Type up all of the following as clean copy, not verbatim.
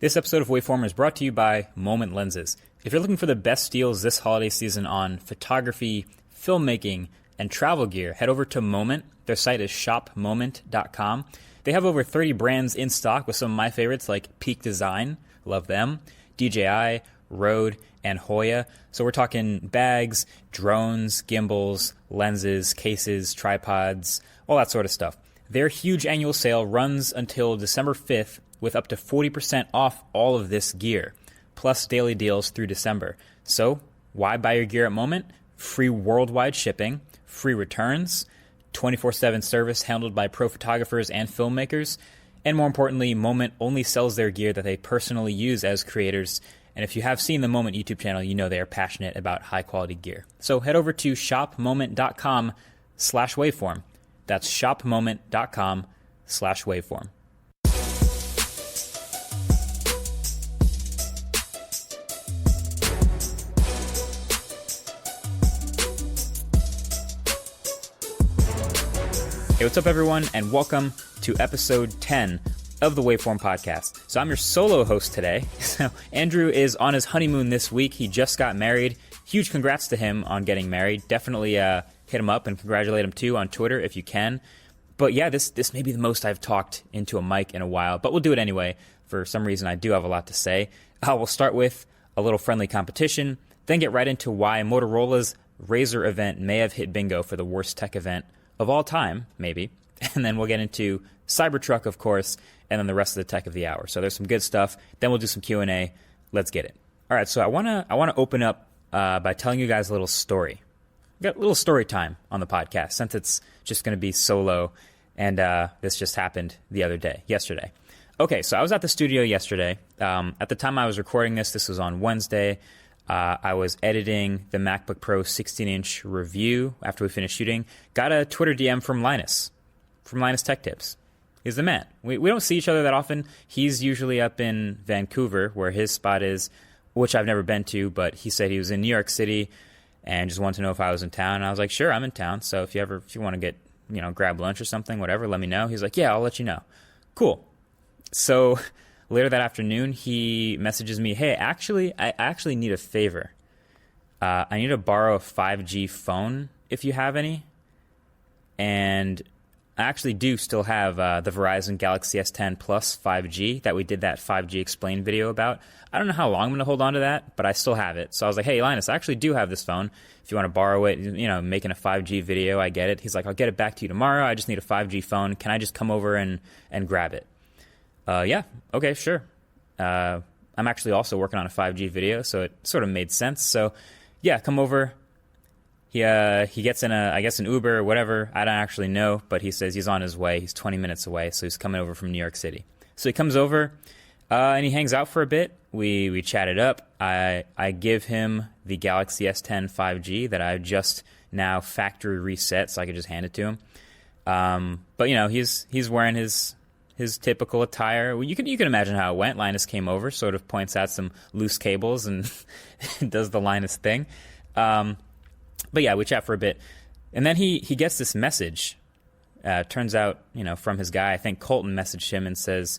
This episode of Waveform is brought to you by Moment Lenses. If you're looking for the best deals this holiday season on photography, filmmaking, and travel gear, head over to Moment. Their site is shopmoment.com. They have over 30 brands in stock with some of my favorites like Peak Design, love them, DJI, Rode, and Hoya. So we're talking bags, drones, gimbals, lenses, cases, tripods, all that sort of stuff. Their huge annual sale runs until December 5th with up to 40% off all of this gear, plus daily deals through December. So why buy your gear at Moment? Free worldwide shipping, free returns, 24/7 service handled by pro photographers and filmmakers, and more importantly, Moment only sells their gear that they personally use as creators. And if you have seen the Moment YouTube channel, you know they are passionate about high quality gear. So head over to shopmoment.com/waveform. That's shopmoment.com/waveform. Hey, what's up, everyone, and welcome to episode 10 of the Waveform podcast. So I'm your solo host today. So Andrew is on his honeymoon this week. He just got married. Huge congrats to him on getting married. Definitely hit him up and congratulate him too on Twitter if you can. But yeah, this may be the most I've talked into a mic in a while, but we'll do it anyway. For some reason, I do have a lot to say. We'll start with a little friendly competition, then get right into why Motorola's Razr event may have hit bingo for the worst tech event of all time, maybe. And then we'll get into Cybertruck, of course, and then the rest of the tech of the hour. So there's some good stuff. Then we'll do some Q&A. Let's get it. All right, so I wanna open up by telling you guys a little story. We got a little story time on the podcast since it's just going to be solo, and this just happened the other day, yesterday. Okay, so I was at the studio yesterday. At the time I was recording this was on Wednesday. I was editing the MacBook Pro 16-inch review after we finished shooting. Got a Twitter DM from Linus Tech Tips. He's the man. We don't see each other that often. He's usually up in Vancouver, where his spot is, which I've never been to, but he said he was in New York City and just wanted to know if I was in town. And I was like, sure, I'm in town. So if you want to get, grab lunch or something, whatever, let me know. He's like, yeah, I'll let you know. Cool. So later that afternoon, he messages me, hey, I actually need a favor. I need to borrow a 5G phone if you have any. And I actually do still have the Verizon Galaxy S10 Plus 5G that we did that 5G Explain video about. I don't know how long I'm going to hold on to that, but I still have it. So I was like, hey, Linus, I actually do have this phone. If you want to borrow it, making a 5G video, I get it. He's like, I'll get it back to you tomorrow. I just need a 5G phone. Can I just come over and grab it? Yeah, okay, sure. I'm actually also working on a 5G video, so it sort of made sense. So yeah, come over. He gets in an Uber or whatever. I don't actually know, but he says he's on his way. He's 20 minutes away, so he's coming over from New York City. So he comes over, and he hangs out for a bit. We chat it up. I give him the Galaxy S10 5G that I just now factory reset, so I could just hand it to him. But he's wearing his typical attire. You can imagine how it went. Linus came over, sort of points out some loose cables and does the Linus thing. But yeah, we chat for a bit. And then he gets this message. Turns out, from his guy, I think Colton messaged him and says,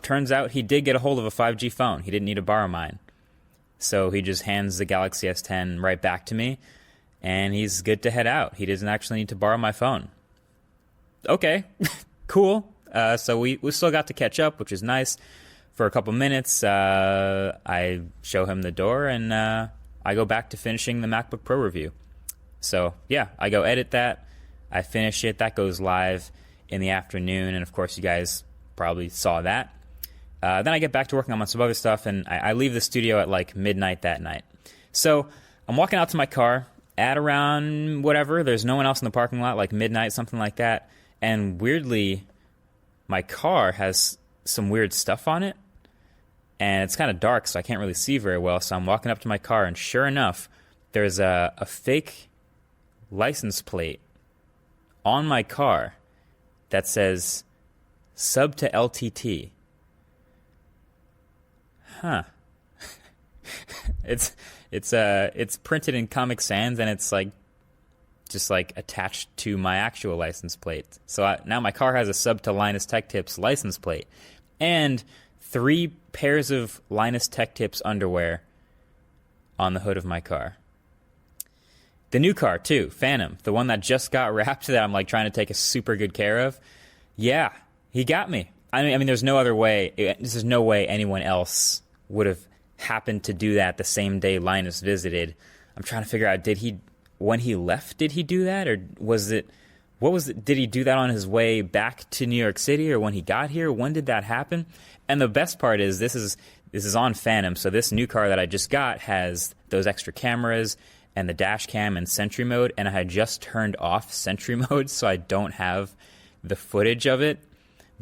turns out he did get a hold of a 5G phone. He didn't need to borrow mine. So he just hands the Galaxy S10 right back to me, and he's good to head out. He doesn't actually need to borrow my phone. Okay, cool. So we still got to catch up, which is nice. For a couple minutes, I show him the door, and I go back to finishing the MacBook Pro review. So yeah, I go edit that. I finish it. That goes live in the afternoon, and of course you guys probably saw that. Then I get back to working on some other stuff, and I leave the studio at like midnight that night. So I'm walking out to my car at around whatever. There's no one else in the parking lot, like midnight, something like that. And weirdly, my car has some weird stuff on it, and it's kind of dark, so I can't really see very well. So I'm walking up to my car, and sure enough, there's a fake license plate on my car that says sub to LTT. Huh. It's printed in Comic Sans, and it's just attached to my actual license plate. So now my car has a sub to Linus Tech Tips license plate. And 3 pairs of Linus Tech Tips underwear on the hood of my car. The new car, too, Phantom, the one that just got wrapped that I'm like trying to take a super good care of. Yeah, he got me. I mean, there's no other way. There's no way anyone else would have happened to do that the same day Linus visited. I'm trying to figure out, when he left, did he do that? Or did he do that on his way back to New York City or when he got here? When did that happen? And the best part is this is on Phantom. So this new car that I just got has those extra cameras and the dash cam and Sentry mode. And I had just turned off Sentry mode, so I don't have the footage of it.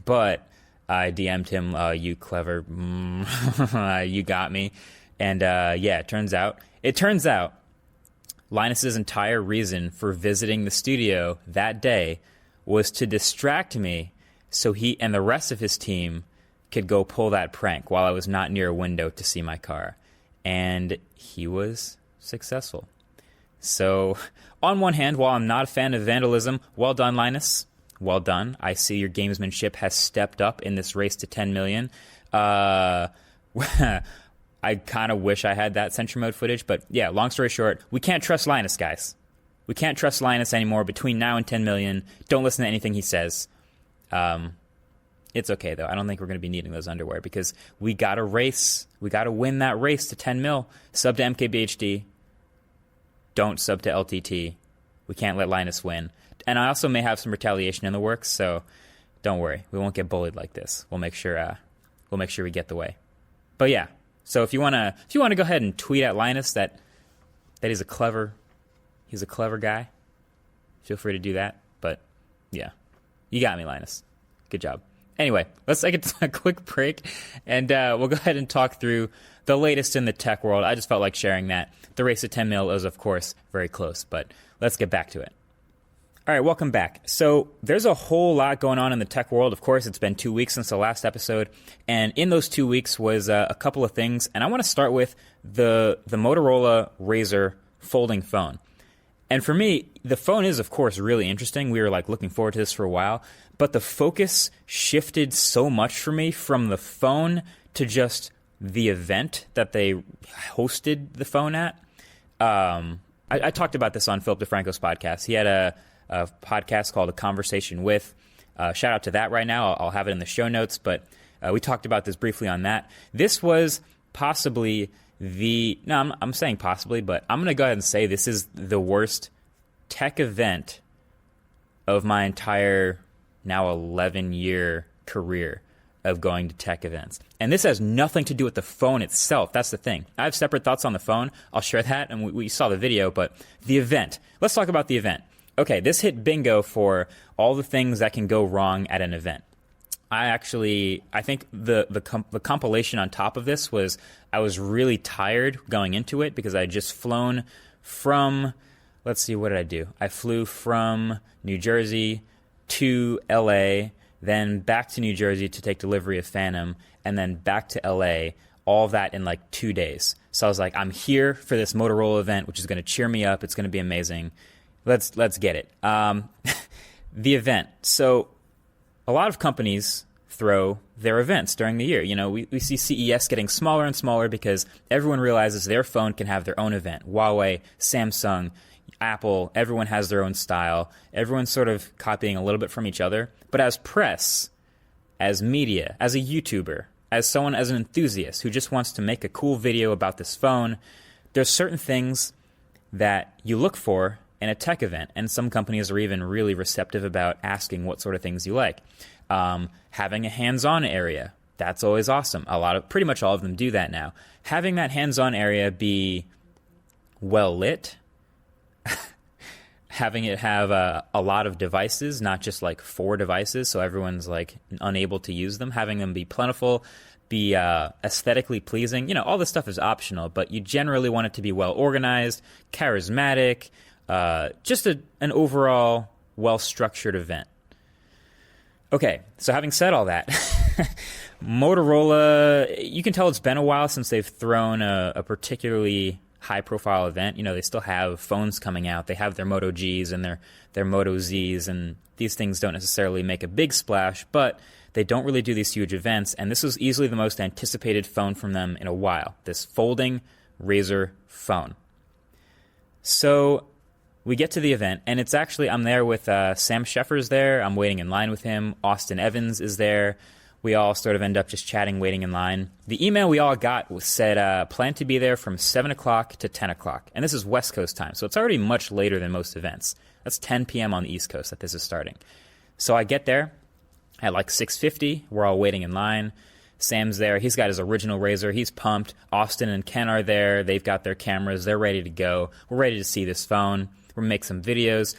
But I DM'd him, you clever, you got me. And yeah, it turns out Linus's entire reason for visiting the studio that day was to distract me so he and the rest of his team could go pull that prank while I was not near a window to see my car. And he was successful. So, on one hand, while I'm not a fan of vandalism, well done, Linus. Well done. I see your gamesmanship has stepped up in this race to 10 million. I kind of wish I had that Sentry Mode footage, but yeah, long story short, we can't trust Linus, guys. We can't trust Linus anymore between now and 10 million. Don't listen to anything he says. It's okay, though. I don't think we're going to be needing those underwear because we got to race. We got to win that race to 10 mil. Sub to MKBHD. Don't sub to LTT. We can't let Linus win. And I also may have some retaliation in the works, so don't worry. We won't get bullied like this. We'll make sure we get the way. But yeah, so if you wanna go ahead and tweet at Linus that he's a clever guy, feel free to do that. But yeah, you got me, Linus. Good job. Anyway, let's take a quick break, and we'll go ahead and talk through the latest in the tech world. I just felt like sharing that. The race to 10 mil is, of course, very close, but let's get back to it. All right, welcome back. So there's a whole lot going on in the tech world. Of course, it's been 2 weeks since the last episode, and in those 2 weeks was a couple of things, and I want to start with the Motorola Razr folding phone. And for me, the phone is, of course, really interesting. We were like looking forward to this for a while, but the focus shifted so much for me from the phone to just the event that they hosted the phone at. I talked about this on Philip DeFranco's podcast. He had a podcast called A Conversation With. Shout out to that right now. I'll have it in the show notes, but we talked about this briefly on that. This was possibly I'm saying possibly, but I'm going to go ahead and say this is the worst tech event of my entire now 11-year career of going to tech events. And this has nothing to do with the phone itself. That's the thing. I have separate thoughts on the phone. I'll share that, and we saw the video, but the event. Let's talk about the event. Okay, this hit bingo for all the things that can go wrong at an event. I think the compilation on top of this was I was really tired going into it because I had just flown from, let's see, what did I do? I flew from New Jersey to LA, then back to New Jersey to take delivery of Phantom, and then back to LA, all of that in like 2 days. So I was like, I'm here for this Motorola event, which is going to cheer me up. It's going to be amazing. Let's get it. The event. So a lot of companies throw their events during the year. You know, we see CES getting smaller and smaller because everyone realizes their phone can have their own event. Huawei, Samsung, Apple, everyone has their own style. Everyone's sort of copying a little bit from each other. But as press, as media, as a YouTuber, as an enthusiast who just wants to make a cool video about this phone, there's certain things that you look for in a tech event, and some companies are even really receptive about asking what sort of things you like. Having a hands-on area, that's always awesome. Pretty much all of them do that now. Having that hands-on area be well lit, having it have a lot of devices, not just like 4 devices, so everyone's like unable to use them. Having them be plentiful, be aesthetically pleasing. You know, all this stuff is optional, but you generally want it to be well organized, charismatic, just an overall well-structured event. Okay, so having said all that, Motorola, you can tell it's been a while since they've thrown a particularly high-profile event. You know, they still have phones coming out. They have their Moto Gs and their Moto Zs, and these things don't necessarily make a big splash, but they don't really do these huge events, and this was easily the most anticipated phone from them in a while, this folding Razr phone. So we get to the event, and it's actually, I'm there with Sam Sheffer's there. I'm waiting in line with him. Austin Evans is there. We all sort of end up just chatting, waiting in line. The email we all got said, plan to be there from 7 o'clock to 10 o'clock. And this is West Coast time, so it's already much later than most events. That's 10 p.m. on the East Coast that this is starting. So I get there at like 6:50. We're all waiting in line. Sam's there. He's got his original Razr. He's pumped. Austin and Ken are there. They've got their cameras. They're ready to go. We're ready to see this phone. We're going to make some videos.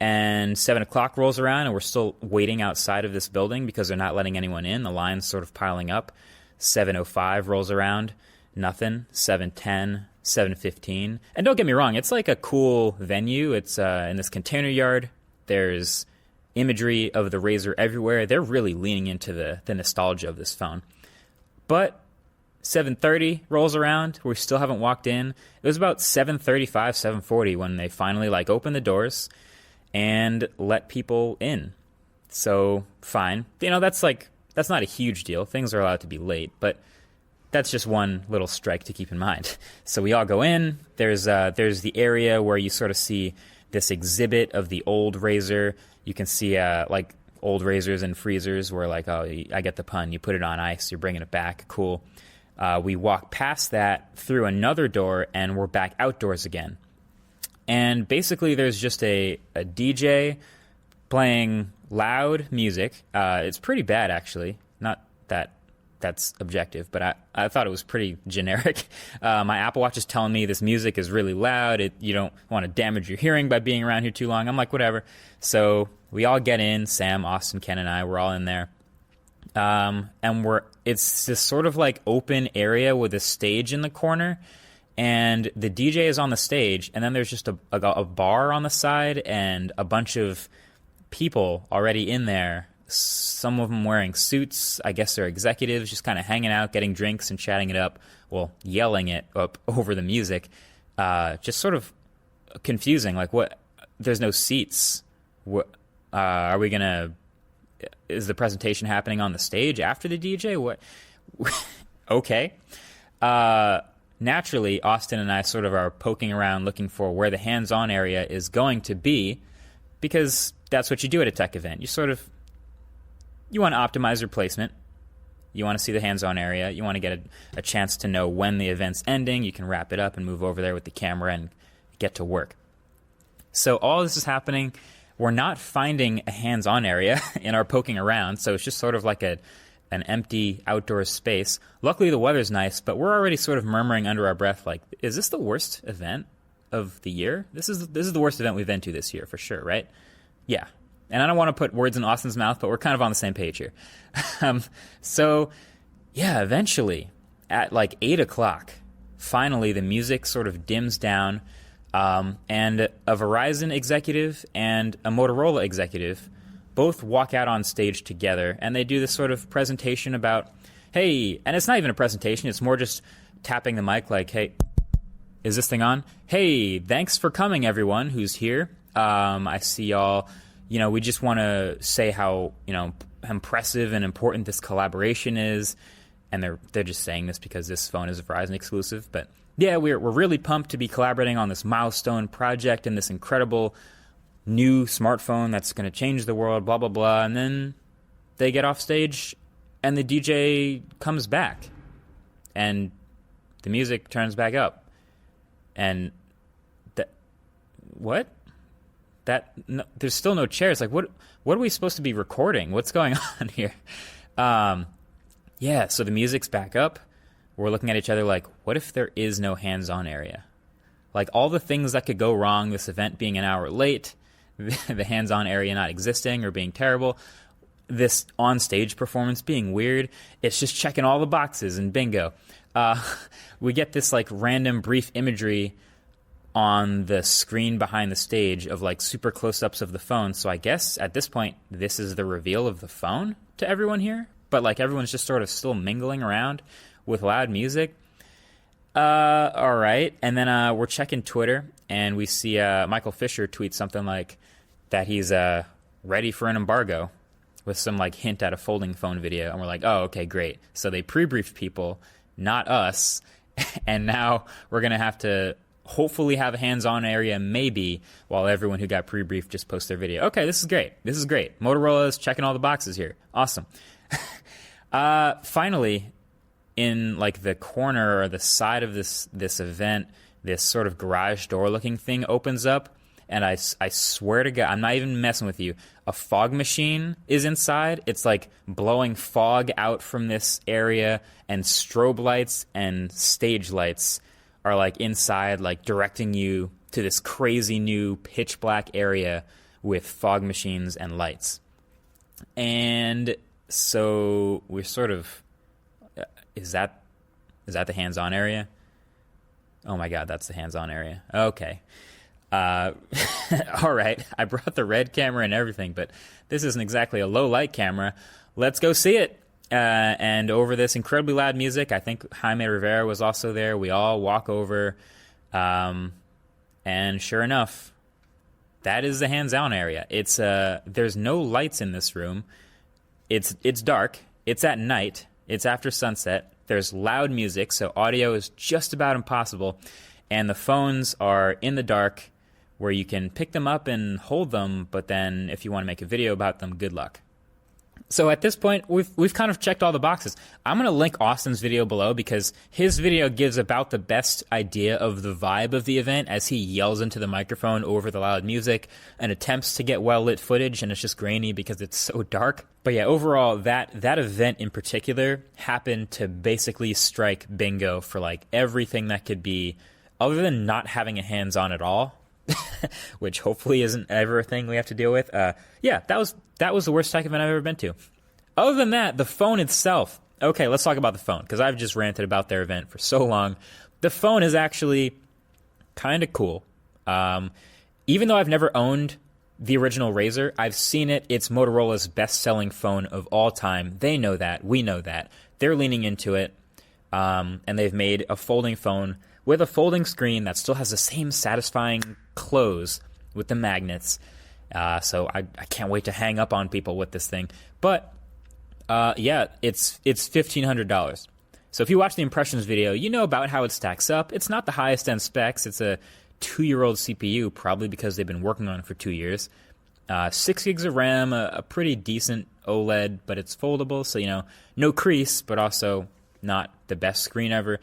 And 7 o'clock rolls around, and we're still waiting outside of this building because they're not letting anyone in. The line's sort of piling up. 7:05 rolls around. Nothing. 7:10. 7:15. And don't get me wrong, it's like a cool venue. It's in this container yard. There's imagery of the Razr everywhere. They're really leaning into the nostalgia of this phone. But 7:30 rolls around. We still haven't walked in. It was about 7:35, 7:40 when they finally opened the doors and let people in. So fine. That's not a huge deal. Things are allowed to be late, but that's just one little strike to keep in mind. So we all go in. There's the area where you sort of see this exhibit of the old Razr. You can see old Razrs and freezers where I get the pun. You put it on ice, you're bringing it back. Cool. We walk past that through another door, and we're back outdoors again. And basically there's just a DJ playing loud music. It's pretty bad, actually. Not that that's objective, but I thought it was pretty generic. My Apple Watch is telling me this music is really loud. You don't want to damage your hearing by being around here too long. I'm like, whatever. So we all get in. Sam, Austin, Ken, and I, we're all in there. And it's this sort of open area with a stage in the corner. And the DJ is on the stage, and then there's just a bar on the side and a bunch of people already in there. Some of them wearing suits. I guess they're executives, just kind of hanging out, getting drinks and chatting it up. Well, yelling it up over the music. Just sort of confusing. What? There's no seats. What? Are we gonna? Is the presentation happening on the stage after the DJ? What? Okay. Naturally, Austin and I sort of are poking around looking for where the hands-on area is going to be, because that's what you do at a tech event. You want to optimize your placement. You want to see the hands-on area. You want to get a chance to know when the event's ending. You can wrap it up and move over there with the camera and get to work. So all this is happening. We're not finding a hands-on area in our poking around, so it's just sort of like an empty outdoor space. Luckily, the weather's nice, but we're already sort of murmuring under our breath, is this the worst event of the year? This is the worst event we've been to this year, for sure, right? Yeah. And I don't want to put words in Austin's mouth, but we're kind of on the same page here. So, yeah, eventually, at 8 o'clock, finally the music sort of dims down, and a Verizon executive and a Motorola executive both walk out on stage together, and they do this sort of presentation about, hey, and it's not even a presentation, it's more just tapping the mic hey, is this thing on? Hey, thanks for coming, everyone who's here. I see y'all. We just want to say how impressive and important this collaboration is, and they're just saying this because this phone is a Verizon exclusive. But yeah, we're really pumped to be collaborating on this milestone project and this incredible new smartphone that's going to change the world, blah, blah, blah. And then they get off stage and the DJ comes back and the music turns back up. And what? There's still no chairs. What are we supposed to be recording? What's going on here? Yeah, so the music's back up. We're looking at each other what if there is no hands-on area? All the things that could go wrong, this event being an hour late, the hands-on area not existing or being terrible, this on-stage performance being weird, it's just checking all the boxes and bingo. We get this random brief imagery on the screen behind the stage of super close-ups of the phone. So I guess at this point, this is the reveal of the phone to everyone here. But everyone's just sort of still mingling around with loud music. All right. And then we're checking Twitter, and we see Michael Fisher tweet something that he's ready for an embargo, with some like hint at a folding phone video, and we're like, oh, okay, great. So they pre-briefed people, not us, and now we're gonna have to hopefully have a hands-on area maybe, while everyone who got pre-briefed just posts their video. Okay, this is great. This is great. Motorola is checking all the boxes here. Awesome. Finally, in like the corner or the side of this event, this sort of garage door looking thing opens up, and I swear to God, I'm not even messing with you, a fog machine is inside. It's like blowing fog out from this area, and strobe lights and stage lights are like inside, like directing you to this crazy new pitch black area with fog machines and lights. And so we're sort of, is that the hands-on area? Oh my God, that's the hands-on area. Okay. All right. I brought the red camera and everything, but this isn't exactly a low light camera. Let's go see it. And over this incredibly loud music, I think Jaime Rivera was also there. We all walk over. And sure enough, that is the hands-on area. It's there's no lights in this room. It's dark. It's at night. It's after sunset. There's loud music, so audio is just about impossible. And the phones are in the dark, where you can pick them up and hold them, but then if you want to make a video about them, good luck. So at this point, we've kind of checked all the boxes. I'm going to link Austin's video below, because his video gives about the best idea of the vibe of the event as he yells into the microphone over the loud music and attempts to get well-lit footage, and it's just grainy because it's so dark. But yeah, overall, that event in particular happened to basically strike bingo for like everything that could be, other than not having a hands-on at all, which hopefully isn't ever a thing we have to deal with. Yeah, that was the worst tech event I've ever been to. Other than that, the phone itself. Okay, let's talk about the phone, because I've just ranted about their event for so long. The phone is actually kind of cool. Even though I've never owned the original Razr, I've seen it. It's Motorola's best-selling phone of all time. They know that. We know that. They're leaning into it, and they've made a folding phone with a folding screen that still has the same satisfying close with the magnets. So I can't wait to hang up on people with this thing. But yeah, it's $1,500. So if you watch the impressions video, you know about how it stacks up. It's not the highest end specs. It's a 2-year-old CPU, probably because they've been working on it for 2 years. 6 gigs of RAM, a pretty decent OLED, but it's foldable, so you know, no crease, but also not the best screen ever.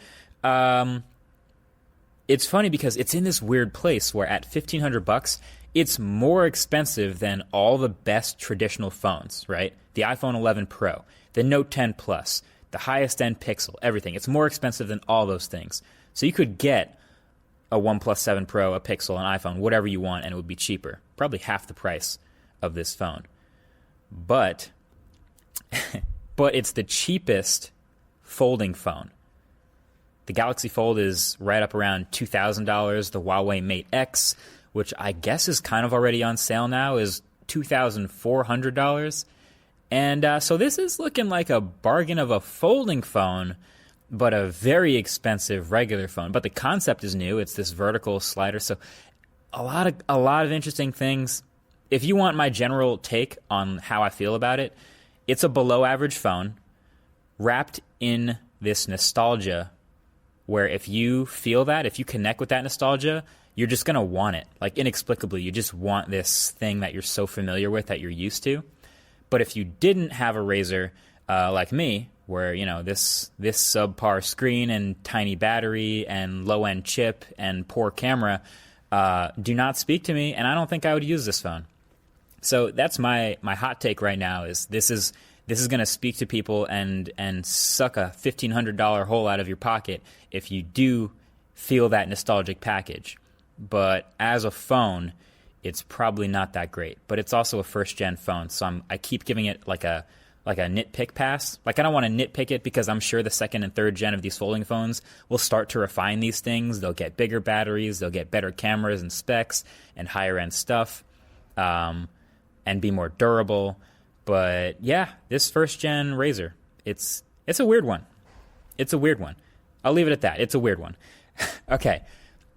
It's funny because it's in this weird place where at $1,500, it's more expensive than all the best traditional phones, right? The iPhone 11 Pro, the Note 10 Plus, the highest end Pixel, everything. It's more expensive than all those things. So you could get a OnePlus 7 Pro, a Pixel, an iPhone, whatever you want, and it would be cheaper. Probably half the price of this phone. But it's the cheapest folding phone. The Galaxy Fold is right up around $2,000. The Huawei Mate X, which I guess is kind of already on sale now, is $2,400. And so this is looking like a bargain of a folding phone, but a very expensive regular phone. But the concept is new. It's this vertical slider. So a lot of interesting things. If you want my general take on how I feel about it, it's a below average phone wrapped in this nostalgia, where if you feel that, if you connect with that nostalgia, you're just going to want it. Like, inexplicably, you just want this thing that you're so familiar with, that you're used to. But if you didn't have a Razr, like me, where, you know, this subpar screen and tiny battery and low-end chip and poor camera do not speak to me, and I don't think I would use this phone. So that's my hot take right now, is this is going to speak to people and suck a $1,500 hole out of your pocket if you do feel that nostalgic package. But as a phone, it's probably not that great. But it's also a first-gen phone, so I keep giving it like a nitpick pass. Like, I don't want to nitpick it, because I'm sure the second and third gen of these folding phones will start to refine these things. They'll get bigger batteries, they'll get better cameras and specs and higher-end stuff, and be more durable. But yeah, this first-gen Razr, it's a weird one. It's a weird one. I'll leave it at that. It's a weird one. Okay.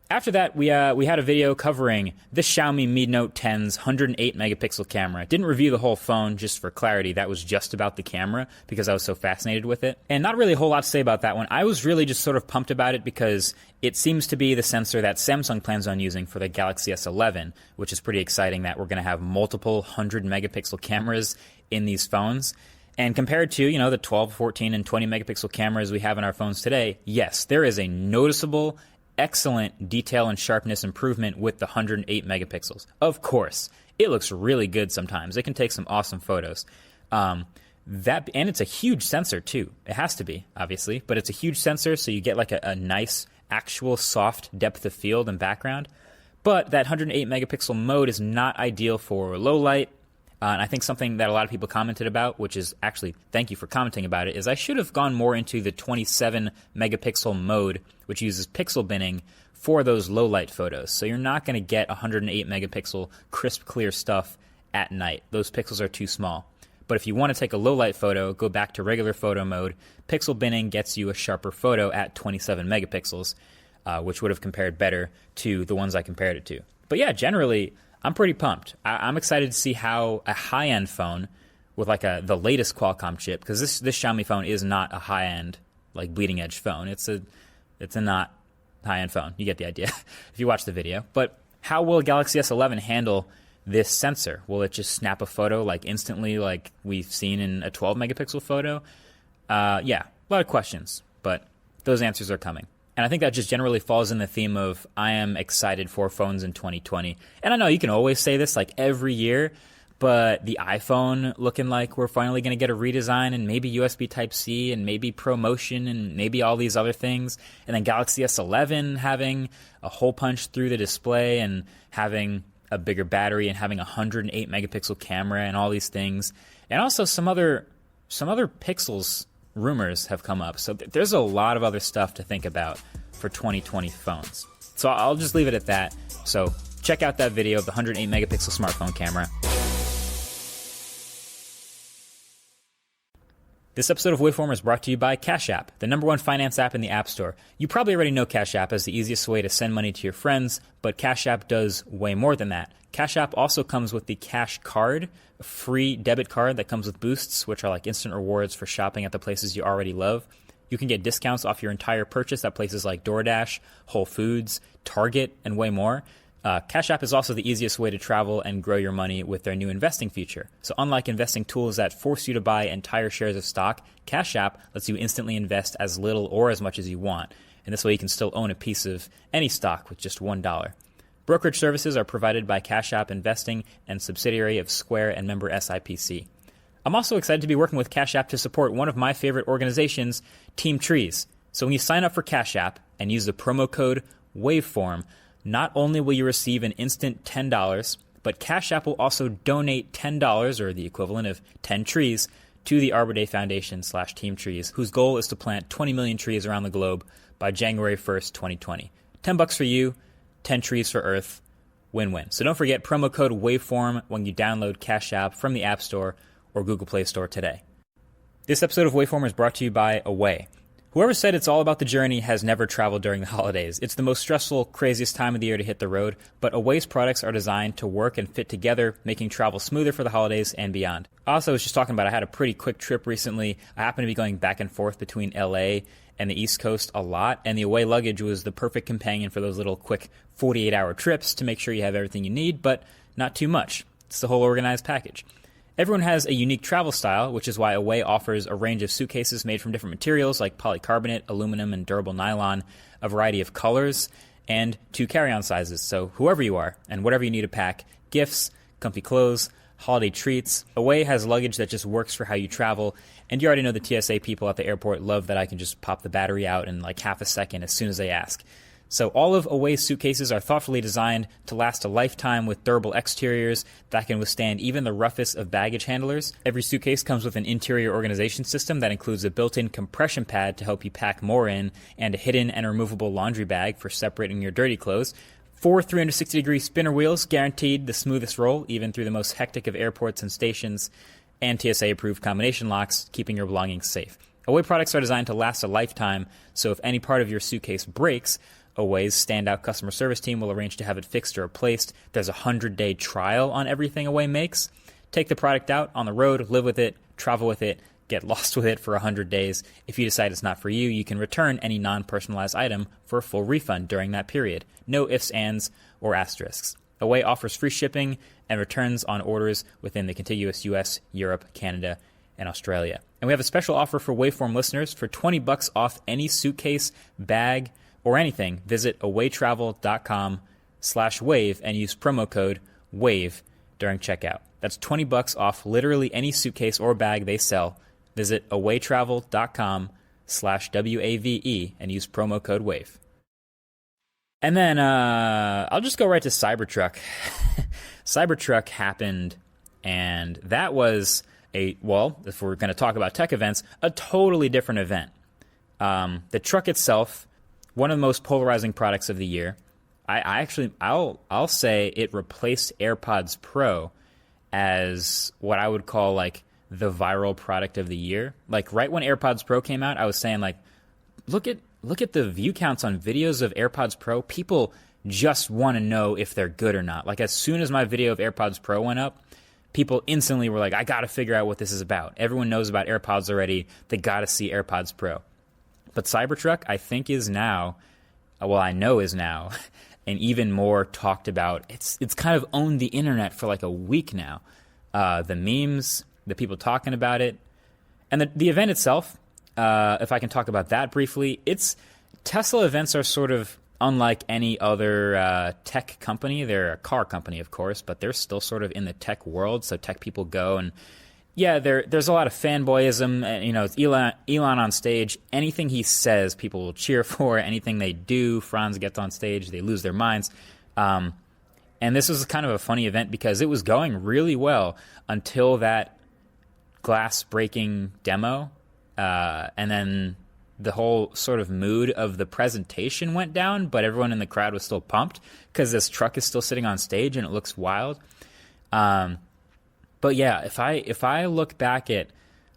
After that, we had a video covering the Xiaomi Mi Note 10's 108 megapixel camera. Didn't review the whole phone, just for clarity. That was just about the camera because I was so fascinated with it. And not really a whole lot to say about that one. I was really just sort of pumped about it because it seems to be the sensor that Samsung plans on using for the Galaxy S11, which is pretty exciting that we're going to have multiple 100 megapixel cameras in these phones. And compared to, the 12, 14, and 20 megapixel cameras we have in our phones today, yes, there is a noticeable excellent detail and sharpness improvement with the 108 megapixels. Of course, it looks really good sometimes. It can take some awesome photos. And it's a huge sensor too. It has to be, obviously, but it's a huge sensor, so you get like a nice, actual soft depth of field and background. But that 108 megapixel mode is not ideal for low light. And I think something that a lot of people commented about, which is actually, thank you for commenting about it, is I should have gone more into the 27 megapixel mode, which uses pixel binning for those low light photos. So you're not going to get 108 megapixel crisp, clear stuff at night. Those pixels are too small. But if you want to take a low light photo, go back to regular photo mode. Pixel binning gets you a sharper photo at 27 megapixels, which would have compared better to the ones I compared it to. But yeah, generally, I'm pretty pumped. I'm excited to see how a high-end phone with like the latest Qualcomm chip, because this Xiaomi phone is not a high-end, like bleeding-edge phone. It's a not high-end phone. You get the idea if you watch the video. But how will Galaxy S11 handle this sensor? Will it just snap a photo like instantly like we've seen in a 12 megapixel photo? Yeah, a lot of questions, but those answers are coming. And I think that just generally falls in the theme of I am excited for phones in 2020. And I know you can always say this like every year, but the iPhone looking like we're finally going to get a redesign and maybe USB Type-C and maybe ProMotion and maybe all these other things. And then Galaxy S11 having a hole punch through the display and having a bigger battery and having a 108 megapixel camera and all these things. And also some other Pixels rumors have come up. So there's a lot of other stuff to think about for 2020 phones. So I'll just leave it at that. So check out that video of the 108 megapixel smartphone camera. This episode of Waveform is brought to you by Cash App, the #1 finance app in the App Store. You probably already know Cash App as the easiest way to send money to your friends, but Cash App does way more than that. Cash App also comes with the Cash Card, a free debit card that comes with boosts, which are like instant rewards for shopping at the places you already love. You can get discounts off your entire purchase at places like DoorDash, Whole Foods, Target, and way more. Cash App is also the easiest way to travel and grow your money with their new investing feature. So unlike investing tools that force you to buy entire shares of stock, Cash App lets you instantly invest as little or as much as you want. And this way you can still own a piece of any stock with just $1. Brokerage services are provided by Cash App Investing and subsidiary of Square and member SIPC. I'm also excited to be working with Cash App to support one of my favorite organizations, Team Trees. So when you sign up for Cash App and use the promo code WAVEFORM, not only will you receive an instant $10, but Cash App will also donate $10, or the equivalent of 10 trees, to the Arbor Day Foundation /Team Trees, whose goal is to plant 20 million trees around the globe by January 1st, 2020. $10 for you, 10 trees for Earth, win-win. So don't forget promo code WAVEFORM when you download Cash App from the App Store or Google Play Store today. This episode of Waveform is brought to you by Away. Whoever said it's all about the journey has never traveled during the holidays. It's the most stressful, craziest time of the year to hit the road, but Away's products are designed to work and fit together, making travel smoother for the holidays and beyond. Also, I was just talking about I had a pretty quick trip recently. I happen to be going back and forth between LA and the East Coast a lot, and the Away luggage was the perfect companion for those little quick 48-hour trips to make sure you have everything you need, but not too much. It's the whole organized package. Everyone has a unique travel style, which is why Away offers a range of suitcases made from different materials like polycarbonate, aluminum, and durable nylon, a variety of colors, and 2 carry-on sizes. So whoever you are and whatever you need to pack, gifts, comfy clothes, holiday treats, Away has luggage that just works for how you travel. And you already know the TSA people at the airport love that I can just pop the battery out in like half a second as soon as they ask. So all of Away's suitcases are thoughtfully designed to last a lifetime with durable exteriors that can withstand even the roughest of baggage handlers. Every suitcase comes with an interior organization system that includes a built-in compression pad to help you pack more in and a hidden and removable laundry bag for separating your dirty clothes. 4 360-degree spinner wheels guaranteed the smoothest roll even through the most hectic of airports and stations, and TSA-approved combination locks keeping your belongings safe. Away products are designed to last a lifetime, so if any part of your suitcase breaks, Away's standout customer service team will arrange to have it fixed or replaced. There's a 100-day trial on everything Away makes. Take the product out on the road, live with it, travel with it, get lost with it for 100 days. If you decide it's not for you, you can return any non-personalized item for a full refund during that period. No ifs, ands, or asterisks. Away offers free shipping and returns on orders within the contiguous US, Europe, Canada, and Australia. And we have a special offer for Waveform listeners. For $20 off any suitcase, bag, or anything, visit awaytravel.com/wave and use promo code WAVE during checkout. That's $20 off literally any suitcase or bag they sell. Visit awaytravel.com/WAVE and use promo code WAVE. And then I'll just go right to Cybertruck. Cybertruck happened, and that was if we're going to talk about tech events, a totally different event. The truck itself, one of the most polarizing products of the year. I'll say it replaced AirPods Pro as what I would call like the viral product of the year. Like right when AirPods Pro came out, I was saying like, look at the view counts on videos of AirPods Pro. People just want to know if they're good or not. Like as soon as my video of AirPods Pro went up, people instantly were like, I got to figure out what this is about. Everyone knows about AirPods already. They got to see AirPods Pro. But Cybertruck, I think, is now, an even more talked about. It's kind of owned the internet for like a week now. The memes, the people talking about it, and the event itself. If I can talk about that briefly, Tesla events are sort of unlike any other tech company. They're a car company, of course, but they're still sort of in the tech world. So tech people go and there's a lot of fanboyism. It's Elon on stage. Anything he says, people will cheer for. Anything they do, Franz gets on stage, they lose their minds. And this was kind of a funny event because it was going really well until that glass breaking demo. And then the whole sort of mood of the presentation went down, but everyone in the crowd was still pumped because this truck is still sitting on stage and it looks wild. But yeah, if I look back at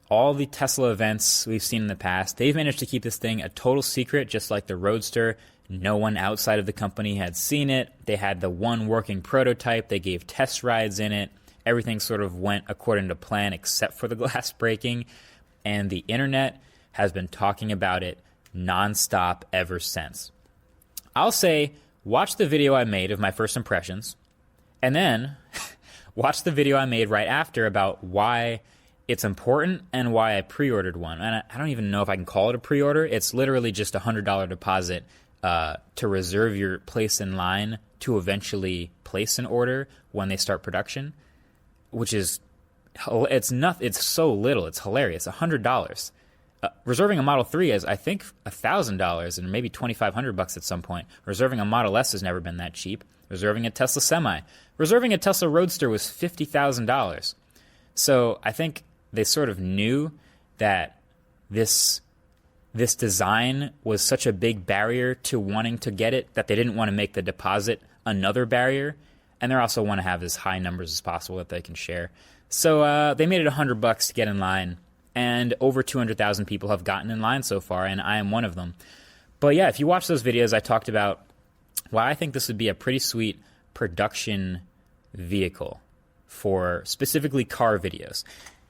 all the Tesla events we've seen in the past, they've managed to keep this thing a total secret, just like the Roadster. No one outside of the company had seen it. They had the one working prototype. They gave test rides in it. Everything sort of went according to plan except for the glass breaking. And the internet has been talking about it nonstop ever since. I'll say, watch the video I made of my first impressions, and then watch the video I made right after about why it's important and why I pre-ordered one. And I don't even know if I can call it a pre-order. It's literally just a $100 deposit to reserve your place in line to eventually place an order when they start production, which is it's so little. It's hilarious. $100. Reserving a Model 3 is, I think, $1,000 and maybe $2,500 at some point. Reserving a Model S has never been that cheap. Reserving a Tesla Semi. Reserving a Tesla Roadster was $50,000. So I think they sort of knew that this design was such a big barrier to wanting to get it that they didn't want to make the deposit another barrier. And they also want to have as high numbers as possible that they can share. So they made it $100 to get in line. And over 200,000 people have gotten in line so far, and I am one of them. But yeah, if you watch those videos, I talked about why I think this would be a pretty sweet production vehicle for specifically car videos.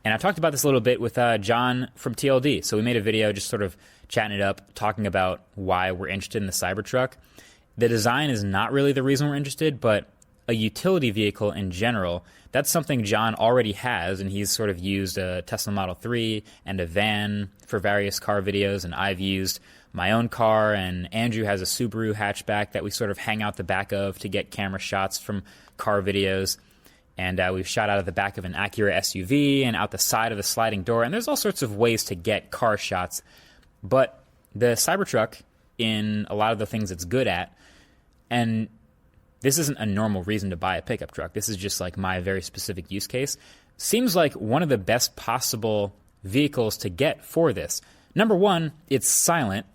And I talked about this a little bit with John from TLD. So we made a video just sort of chatting it up, talking about why we're interested in the Cybertruck. The design is not really the reason we're interested, but a utility vehicle in general, that's something John already has, and he's sort of used a Tesla Model 3 and a van for various car videos, and I've used my own car, and Andrew has a Subaru hatchback that we sort of hang out the back of to get camera shots from car videos, and we've shot out of the back of an Acura SUV and out the side of a sliding door, and there's all sorts of ways to get car shots, but the Cybertruck, in a lot of the things it's good at, and this isn't a normal reason to buy a pickup truck. This is just like my very specific use case. Seems like one of the best possible vehicles to get for this. Number one, it's silent,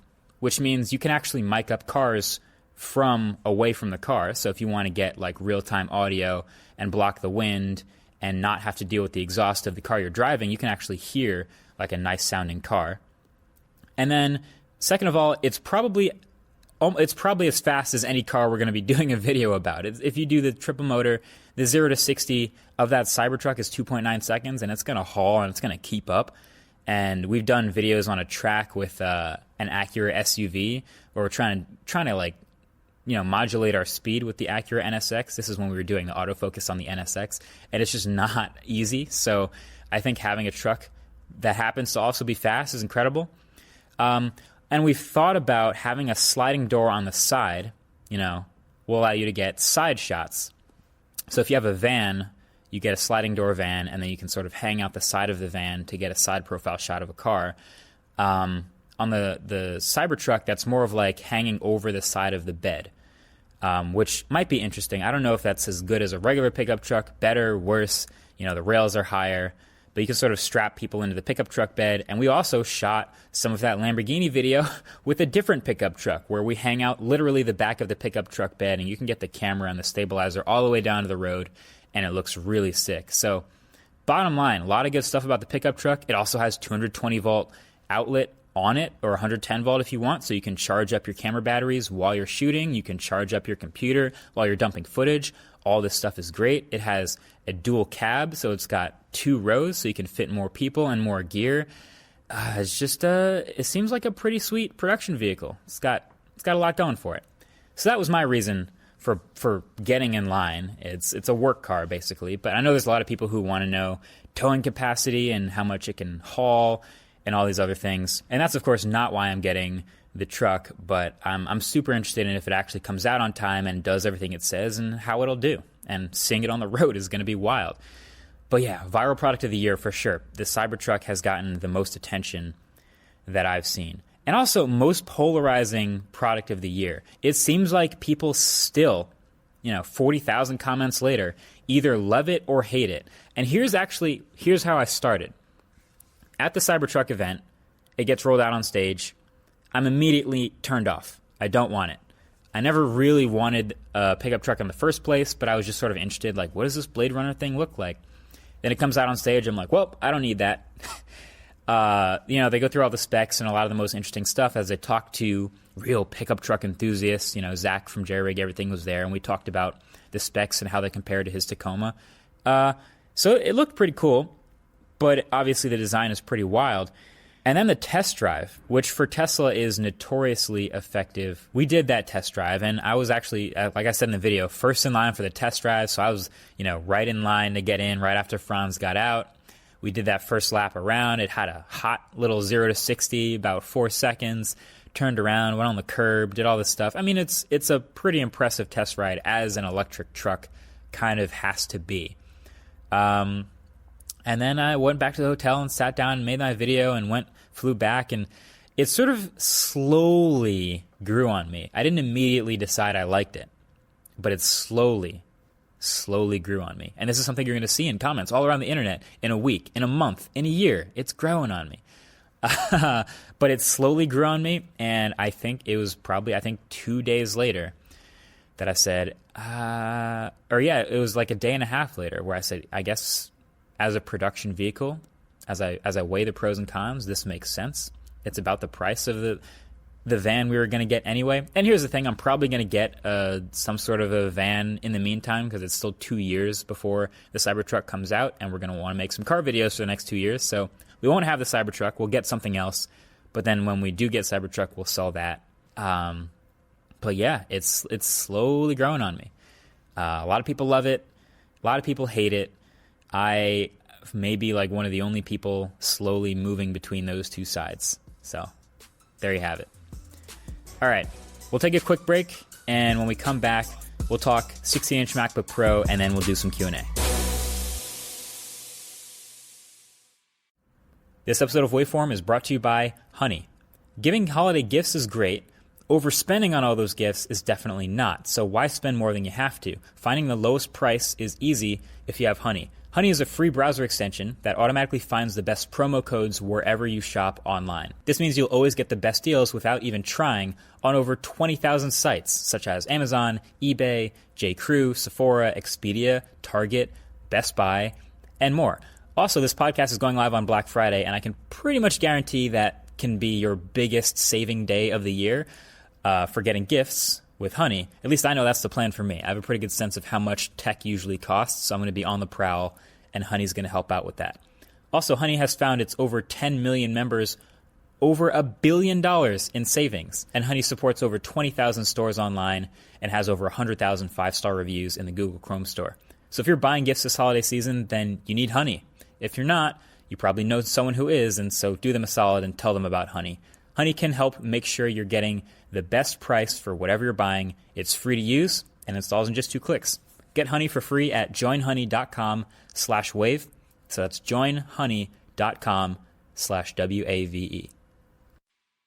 which means you can actually mic up cars from away from the car. So if you want to get like real-time audio and block the wind and not have to deal with the exhaust of the car you're driving, you can actually hear like a nice sounding car. And then second of all, it's probably it's probably as fast as any car we're going to be doing a video about. If you do the triple motor, the 0 to 60 of that Cybertruck is 2.9 seconds, and it's going to haul and it's going to keep up. And we've done videos on a track with an Acura SUV where we're trying to like, modulate our speed with the Acura NSX. This is when we were doing the autofocus on the NSX, and it's just not easy. So I think having a truck that happens to also be fast is incredible. And we've thought about having a sliding door on the side, will allow you to get side shots. So if you have a van, you get a sliding door van, and then you can sort of hang out the side of the van to get a side profile shot of a car. On the Cybertruck, that's more of like hanging over the side of the bed, which might be interesting. I don't know if that's as good as a regular pickup truck, better, worse. The rails are higher, but you can sort of strap people into the pickup truck bed. And we also shot some of that Lamborghini video with a different pickup truck where we hang out literally the back of the pickup truck bed, and you can get the camera and the stabilizer all the way down to the road, and it looks really sick. So bottom line, a lot of good stuff about the pickup truck. It also has 220 volt outlet on it, or 110 volt if you want, so you can charge up your camera batteries while you're shooting. You can charge up your computer while you're dumping footage. All this stuff is great. It has a dual cab, so it's got 2 rows, so you can fit more people and more gear. It's just it seems like a pretty sweet production vehicle. It's got a lot going for it. So that was my reason for getting in line. It's a work car basically, but I know there's a lot of people who want to know towing capacity and how much it can haul and all these other things. And that's of course not why I'm getting the truck, but I'm super interested in if it actually comes out on time and does everything it says and how it'll do. And seeing it on the road is going to be wild. But yeah, viral product of the year for sure. The Cybertruck has gotten the most attention that I've seen. And also most polarizing product of the year. It seems like people still, 40,000 comments later, either love it or hate it. And here's how I started. At the Cybertruck event, it gets rolled out on stage. I'm immediately turned off. I don't want it. I never really wanted a pickup truck in the first place, but I was just sort of interested, like, what does this Blade Runner thing look like? Then it comes out on stage, I'm like, well, I don't need that. They go through all the specs and a lot of the most interesting stuff as they talk to real pickup truck enthusiasts. Zach from Jerry Rig Everything was there, and we talked about the specs and how they compare to his Tacoma. So it looked pretty cool, but obviously the design is pretty wild. And then the test drive, which for Tesla is notoriously effective. We did that test drive, and I was actually, like I said in the video, first in line for the test drive. So I was, right in line to get in right after Franz got out. We did that first lap around. It had a hot little 0 to 60, about 4 seconds, turned around, went on the curb, did all this stuff. I mean, it's a pretty impressive test ride, as an electric truck kind of has to be. And then I went back to the hotel and sat down and made my video and flew back, and it sort of slowly grew on me. I didn't immediately decide I liked it, but it slowly grew on me. And this is something you're going to see in comments all around the internet in a week, in a month, in a year. It's growing on me. But it slowly grew on me, and I think it was probably 2 days later that I said, it was like a day and a half later where I said, I guess as a production vehicle, as I weigh the pros and cons, this makes sense. It's about the price of the van we were going to get anyway. And here's the thing, I'm probably going to get some sort of a van in the meantime, because it's still 2 years before the Cybertruck comes out, and we're going to want to make some car videos for the next 2 years. So we won't have the Cybertruck, we'll get something else. But then when we do get Cybertruck, we'll sell that. But yeah, it's slowly growing on me. A lot of people love it. A lot of people hate it. I may be like one of the only people slowly moving between those two sides. So there you have it. All right, we'll take a quick break, and when we come back, we'll talk 16-inch MacBook Pro, and then we'll do some Q&A. This episode of Waveform is brought to you by Honey. Giving holiday gifts is great. Overspending on all those gifts is definitely not. So why spend more than you have to? Finding the lowest price is easy if you have Honey. Honey is a free browser extension that automatically finds the best promo codes wherever you shop online. This means you'll always get the best deals without even trying on over 20,000 sites, such as Amazon, eBay, J.Crew, Sephora, Expedia, Target, Best Buy, and more. Also, this podcast is going live on Black Friday, and I can pretty much guarantee that can be your biggest saving day of the year. for getting gifts with Honey. At least I know that's the plan for me. I have a pretty good sense of how much tech usually costs, so I'm going to be on the prowl, and Honey's going to help out with that. Also, Honey has found its over 10 million members over $1 billion in savings, and Honey supports over 20,000 stores online and has over 100,000 5-star reviews in the Google Chrome store. So if you're buying gifts this holiday season, then you need Honey. If you're not, you probably know someone who is, and so do them a solid and tell them about Honey. Honey can help make sure you're getting the best price for whatever you're buying. It's free to use and installs in just 2 clicks. Get Honey for free at joinhoney.com/wave. So that's joinhoney.com/WAVE.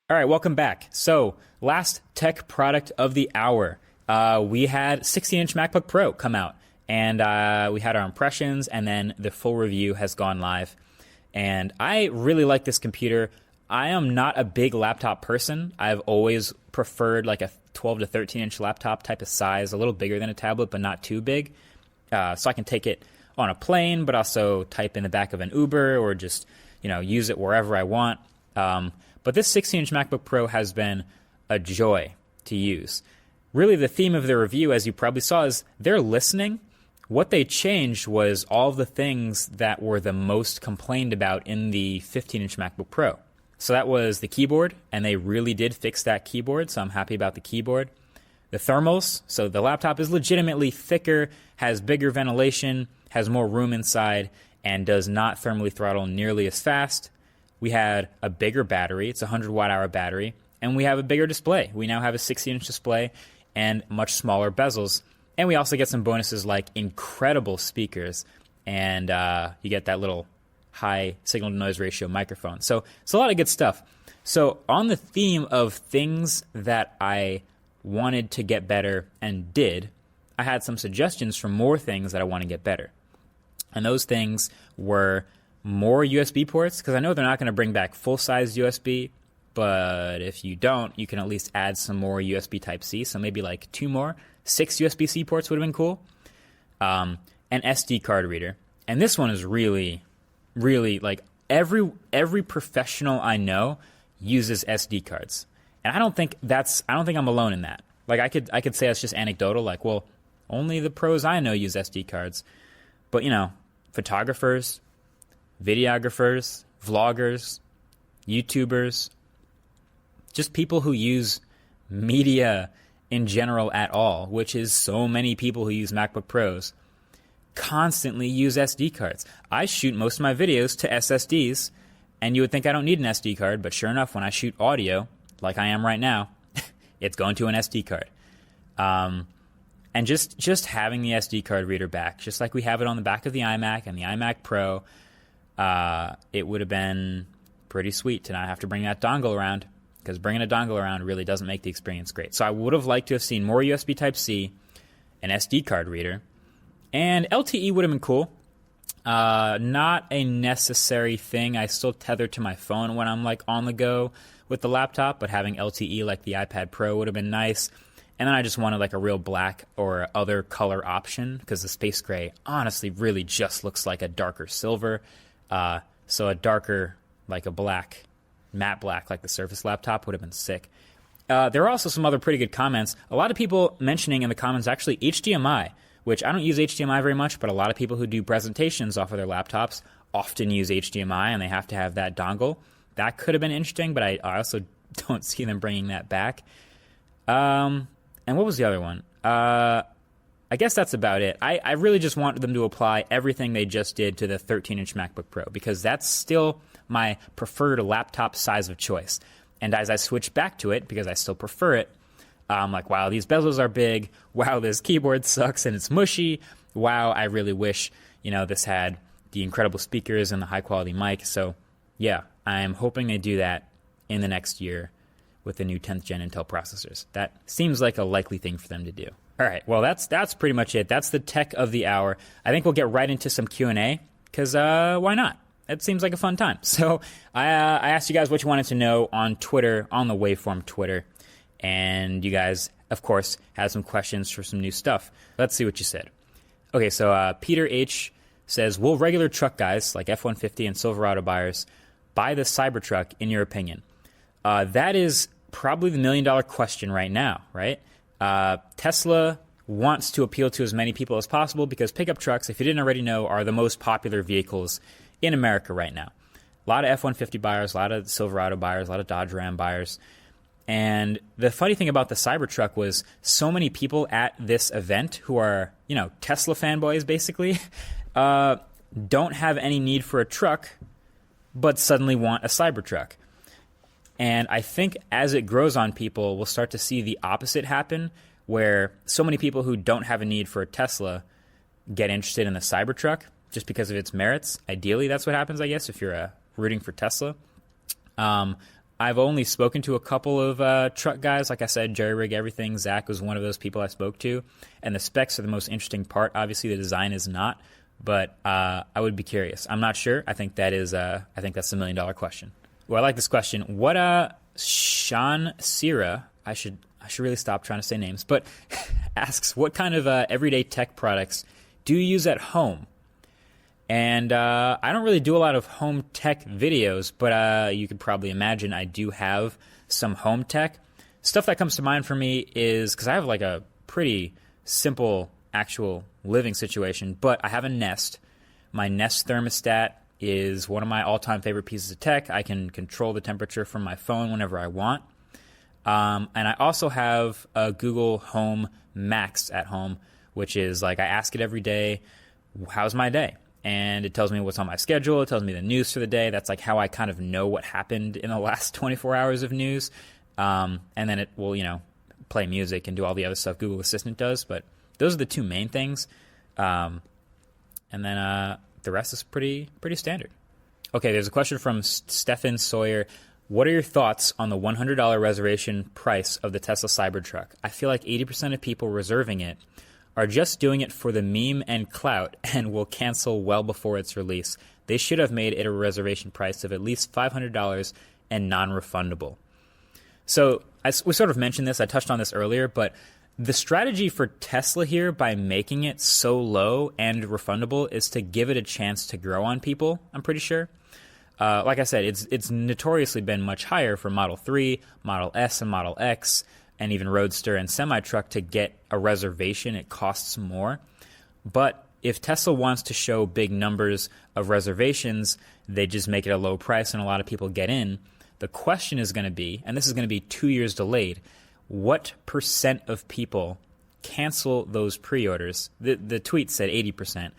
All right, welcome back. So last tech product of the hour, we had 16-inch MacBook Pro come out, and we had our impressions, and then the full review has gone live. And I really like this computer. I am not a big laptop person. I've always preferred like a 12 to 13-inch laptop type of size, a little bigger than a tablet, but not too big. So I can take it on a plane, but also type in the back of an Uber or just, use it wherever I want. But this 16-inch MacBook Pro has been a joy to use. Really, the theme of the review, as you probably saw, is they're listening. What they changed was all of the things that were the most complained about in the 15-inch MacBook Pro. So that was the keyboard, and they really did fix that keyboard, so I'm happy about the keyboard. The thermals, so the laptop is legitimately thicker, has bigger ventilation, has more room inside, and does not thermally throttle nearly as fast. We had a bigger battery, it's a 100 watt-hour battery, and we have a bigger display. We now have a 60-inch display and much smaller bezels. And we also get some bonuses like incredible speakers, and you get that little high signal-to-noise ratio microphone. So it's a lot of good stuff. So on the theme of things that I wanted to get better and did, I had some suggestions for more things that I want to get better. And those things were more USB ports, because I know they're not going to bring back full-size USB, but if you don't, you can at least add some more USB Type-C, so maybe like 2 more. 6 USB-C ports would have been cool. An SD card reader. And this one is really, like every professional I know uses SD cards. And I don't think I'm alone in that. Like I could say it's just anecdotal, like, well, only the pros I know use SD cards. But photographers, videographers, vloggers, YouTubers, just people who use media in general at all, which is so many people who use MacBook Pros, constantly use SD cards. I shoot most of my videos to SSDs, and you would think I don't need an SD card, but sure enough, when I shoot audio, like I am right now, it's going to an SD card. And just having the SD card reader back, just like we have it on the back of the iMac and the iMac Pro, it would have been pretty sweet to not have to bring that dongle around, because bringing a dongle around really doesn't make the experience great. So I would have liked to have seen more USB Type-C, an SD card reader, and LTE would have been cool. Not a necessary thing. I still tether to my phone when I'm like on the go with the laptop, but having LTE like the iPad Pro would have been nice. And then I just wanted like a real black or other color option, because the space gray honestly really just looks like a darker silver. So a darker, like a black, matte black, like the Surface laptop would have been sick. There are also some other pretty good comments. A lot of people mentioning in the comments actually HDMI, which I don't use HDMI very much, but a lot of people who do presentations off of their laptops often use HDMI, and they have to have that dongle. That could have been interesting, but I also don't see them bringing that back. And what was the other one? I guess that's about it. I really just wanted them to apply everything they just did to the 13-inch MacBook Pro, because that's still my preferred laptop size of choice. And as I switch back to it, because I still prefer it, I'm like, wow, these bezels are big. Wow, this keyboard sucks and it's mushy. Wow, I really wish, this had the incredible speakers and the high-quality mic. So, yeah, I'm hoping they do that in the next year with the new 10th gen Intel processors. That seems like a likely thing for them to do. All right, well, that's pretty much it. That's the tech of the hour. I think we'll get right into some Q&A, because why not? It seems like a fun time. So I asked you guys what you wanted to know on Twitter, on the Waveform Twitter, and you guys, of course, had some questions for some new stuff. Let's see what you said. Okay, so Peter H. says, will regular truck guys like F-150 and Silverado buyers buy the Cybertruck, in your opinion? That is probably the $1 million question right now, right? Tesla wants to appeal to as many people as possible because pickup trucks, if you didn't already know, are the most popular vehicles in America right now. A lot of F-150 buyers, a lot of Silverado buyers, a lot of Dodge Ram buyers. And the funny thing about the Cybertruck was so many people at this event who are, Tesla fanboys basically, don't have any need for a truck, but suddenly want a Cybertruck. And I think as it grows on people, we'll start to see the opposite happen, where so many people who don't have a need for a Tesla get interested in the Cybertruck just because of its merits. Ideally, that's what happens, I guess, if you're rooting for Tesla. I've only spoken to a couple of truck guys. Like I said, Jerry Rig Everything. Zach was one of those people I spoke to. And the specs are the most interesting part. Obviously, the design is not. But I would be curious. I'm not sure. I think that's the $1 million question. Well, I like this question. What Sean Sira, I should really stop trying to say names, but asks, what kind of everyday tech products do you use at home? And I don't really do a lot of home tech videos, but you could probably imagine I do have some home tech. Stuff that comes to mind for me is, because I have like a pretty simple actual living situation, but I have a Nest. My Nest thermostat is one of my all-time favorite pieces of tech. I can control the temperature from my phone whenever I want. And I also have a Google Home Max at home, which is like I ask it every day, how's my day? And it tells me what's on my schedule. It tells me the news for the day. That's like how I kind of know what happened in the last 24 hours of news. And then it will, play music and do all the other stuff Google Assistant does. But those are the two main things. And then the rest is pretty standard. Okay, there's a question from Stefan Sawyer. What are your thoughts on the $100 reservation price of the Tesla Cybertruck? I feel like 80% of people reserving it are just doing it for the meme and clout and will cancel well before its release. They should have made it a reservation price of at least $500 and non-refundable. So we sort of mentioned this. I touched on this earlier, but the strategy for Tesla here by making it so low and refundable is to give it a chance to grow on people, I'm pretty sure. Like I said, it's notoriously been much higher for Model 3, Model S, and Model X, and even Roadster and semi-truck to get a reservation. It costs more. But if Tesla wants to show big numbers of reservations, they just make it a low price and a lot of people get in. The question is going to be, and this is going to be 2 years delayed, what percent of people cancel those pre-orders? The tweet said 80%.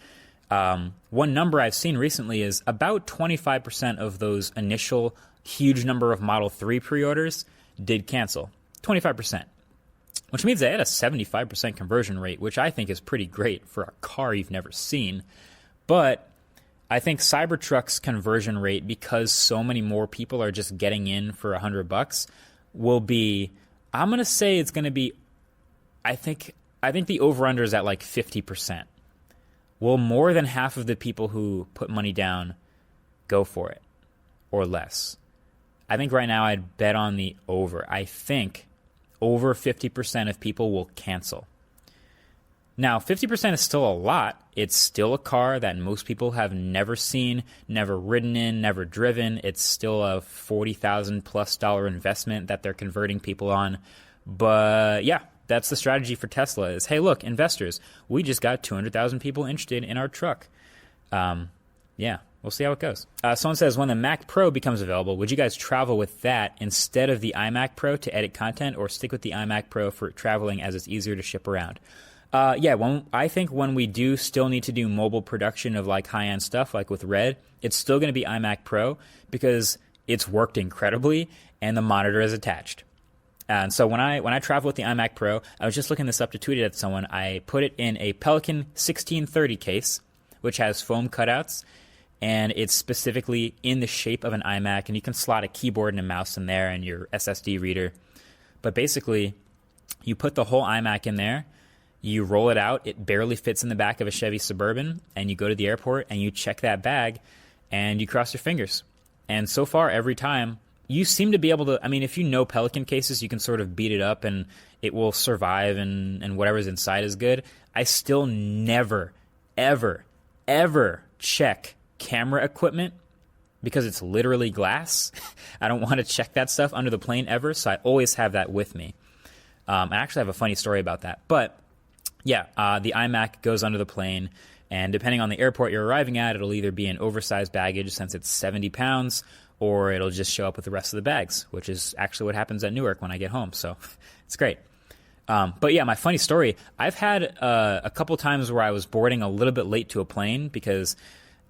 One number I've seen recently is about 25% of those initial huge number of Model 3 pre-orders did cancel. 25%. Which means they had a 75% conversion rate, which I think is pretty great for a car you've never seen. But I think Cybertruck's conversion rate, because so many more people are just getting in for $100, will be, I'm going to say it's going to be, I think the over-under is at like 50%. Will more than half of the people who put money down go for it, or less? I think right now I'd bet on the over. I think over 50% of people will cancel. Now, 50% is still a lot. It's still a car that most people have never seen, never ridden in, never driven. It's still a $40,000+ investment that they're converting people on. But yeah, that's the strategy for Tesla is, hey, look, investors, we just got 200,000 people interested in our truck. Yeah, we'll see how it goes. Someone says, when the Mac Pro becomes available, would you guys travel with that instead of the iMac Pro to edit content, or stick with the iMac Pro for traveling as it's easier to ship around? I think when we do still need to do mobile production of like high-end stuff, like with Red, it's still going to be iMac Pro because it's worked incredibly and the monitor is attached. And so when I travel with the iMac Pro, I was just looking this up to tweet it at someone. I put it in a Pelican 1630 case, which has foam cutouts, and it's specifically in the shape of an iMac, and you can slot a keyboard and a mouse in there and your SSD reader. But basically, you put the whole iMac in there, you roll it out, it barely fits in the back of a Chevy Suburban, and you go to the airport and you check that bag and you cross your fingers. And so far, every time, you seem to be able to, I mean, if you know Pelican cases, you can sort of beat it up and it will survive and whatever's inside is good. I still never, ever check camera equipment because it's literally glass. I don't want to check that stuff under the plane ever, so I always have that with me. I actually have a funny story about that. But yeah, the iMac goes under the plane, and depending on the airport you're arriving at, it'll either be an oversized baggage since it's 70 pounds, or it'll just show up with the rest of the bags, which is actually what happens at Newark when I get home. So it's great. But yeah, my funny story, I've had a couple times where I was boarding a little bit late to a plane because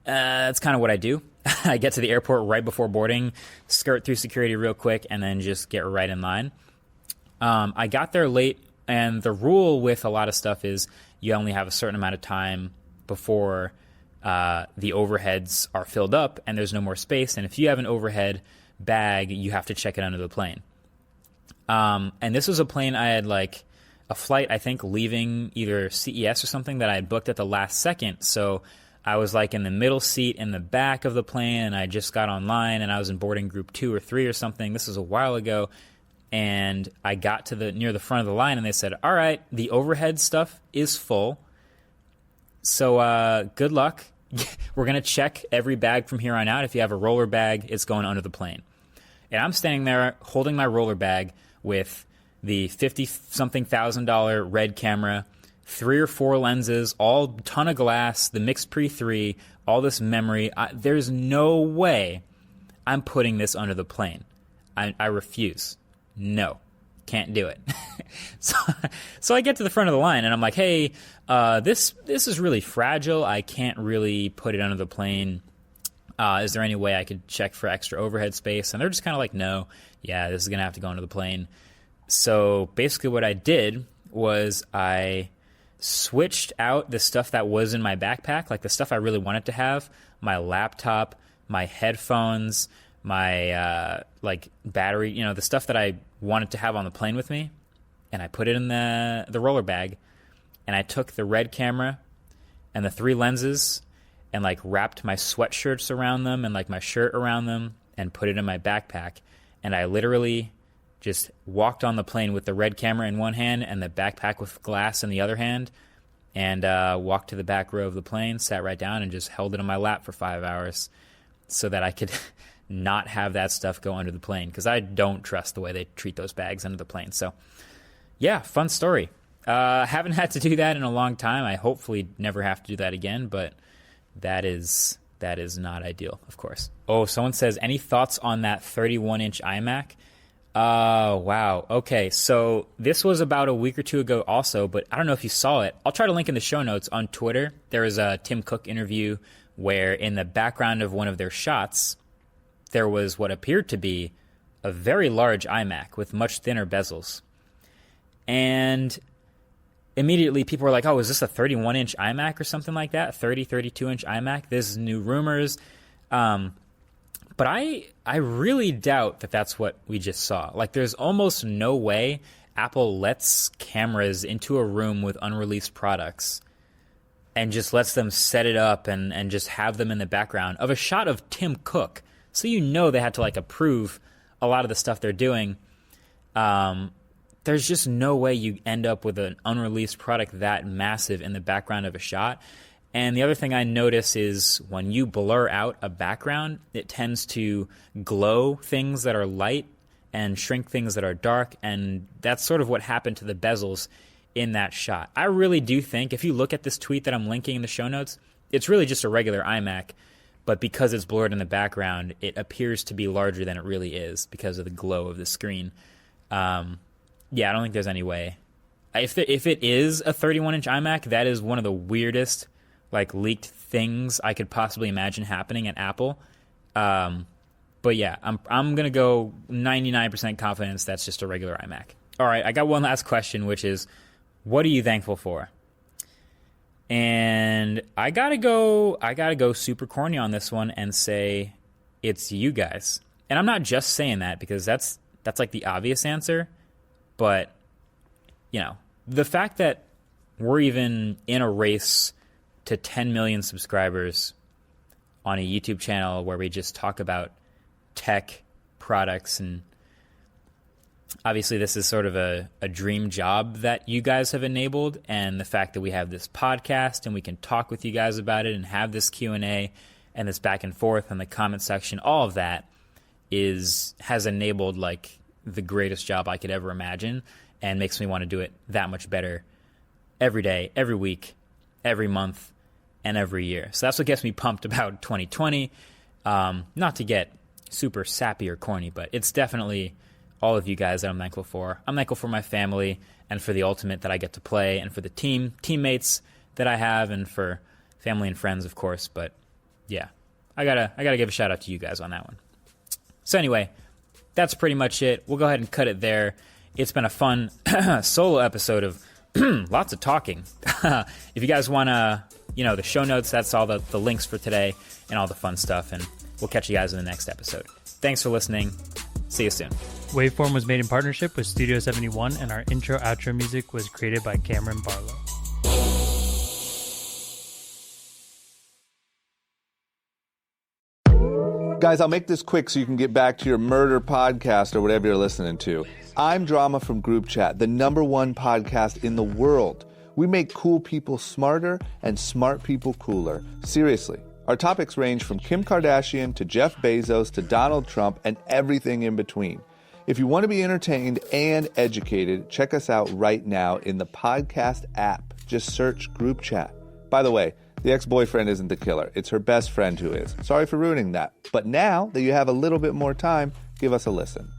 that's kind of what I do. I get to the airport right before boarding, skirt through security real quick, and then just get right in line. I got there late, and the rule with a lot of stuff is you only have a certain amount of time before the overheads are filled up and there's no more space. And if you have an overhead bag, you have to check it under the plane. And this was a plane I had like a flight, I think, leaving either CES or something that I had booked at the last second. So I was like in the middle seat in the back of the plane, and I just got online, and I was in boarding group 2 or 3 or something. This was a while ago. And I got to near the front of the line, and they said, all right, the overhead stuff is full. So good luck. We're going to check every bag from here on out. If you have a roller bag, it's going under the plane. And I'm standing there holding my roller bag with the $50-something thousand red camera, 3 or 4 lenses, all ton of glass, the Mix Pre 3, all this memory. There's no way I'm putting this under the plane. I refuse. No, can't do it. So I get to the front of the line, and I'm like, hey, this is really fragile. I can't really put it under the plane. Is there any way I could check for extra overhead space? And they're just kind of like, no, yeah, this is going to have to go under the plane. So basically what I did was I switched out the stuff that was in my backpack, like the stuff I really wanted to have, my laptop, my headphones, my like battery, the stuff that I wanted to have on the plane with me, and I put it in the roller bag, and I took the red camera and the 3 lenses and like wrapped my sweatshirts around them and like my shirt around them and put it in my backpack. And I literally just walked on the plane with the red camera in one hand and the backpack with glass in the other hand, and walked to the back row of the plane, sat right down, and just held it on my lap for 5 hours so that I could not have that stuff go under the plane, because I don't trust the way they treat those bags under the plane. So yeah, fun story. Haven't had to do that in a long time. I hopefully never have to do that again, but that is not ideal, of course. Oh, someone says, any thoughts on that 31-inch iMac? Wow. Okay, so this was about a week or 2 ago also, but I don't know if you saw it. I'll try to link in the show notes on Twitter. There was a Tim Cook interview where in the background of one of their shots, there was what appeared to be a very large iMac with much thinner bezels. And immediately people were like, oh, is this a 31-inch iMac or something like that? 32-inch iMac? There's new rumors. But I really doubt that that's what we just saw. Like, there's almost no way Apple lets cameras into a room with unreleased products and just lets them set it up and just have them in the background of a shot of Tim Cook. So they had to like approve a lot of the stuff they're doing. There's just no way you end up with an unreleased product that massive in the background of a shot. And the other thing I notice is when you blur out a background, it tends to glow things that are light and shrink things that are dark. And that's sort of what happened to the bezels in that shot. I really do think, if you look at this tweet that I'm linking in the show notes, it's really just a regular iMac. But because it's blurred in the background, it appears to be larger than it really is because of the glow of the screen. Yeah, I don't think there's any way. If it is a 31-inch iMac, that is one of the weirdest like leaked things I could possibly imagine happening at Apple. But yeah, I'm gonna go 99% confidence that's just a regular iMac. All right, I got one last question, which is, what are you thankful for? And I gotta go super corny on this one and say it's you guys. And I'm not just saying that because that's like the obvious answer, but the fact that we're even in a race to 10 million subscribers on a YouTube channel where we just talk about tech products, and obviously this is sort of a dream job that you guys have enabled, and the fact that we have this podcast and we can talk with you guys about it and have this Q&A and this back and forth and the comment section, all of that has enabled like the greatest job I could ever imagine, and makes me want to do it that much better every day, every week, every month, and every year. So that's what gets me pumped about 2020. Not to get super sappy or corny, but it's definitely all of you guys that I'm thankful for. I'm thankful for my family and for the Ultimate that I get to play, and for the teammates that I have, and for family and friends, of course. But yeah, I gotta give a shout out to you guys on that one. So anyway, that's pretty much it. We'll go ahead and cut it there. It's been a fun solo episode of lots of talking. If you guys want to, the show notes, that's all the links for today and all the fun stuff. And we'll catch you guys in the next episode. Thanks for listening. See you soon. Waveform was made in partnership with Studio 71, and our intro-outro music was created by Cameron Barlow. Guys, I'll make this quick so you can get back to your murder podcast or whatever you're listening to. I'm Drama from Group Chat, the #1 podcast in the world. We make cool people smarter and smart people cooler. Seriously. Our topics range from Kim Kardashian to Jeff Bezos to Donald Trump and everything in between. If you want to be entertained and educated, check us out right now in the podcast app. Just search Group Chat. By the way, the ex-boyfriend isn't the killer. It's her best friend who is. Sorry for ruining that. But now that you have a little bit more time, give us a listen.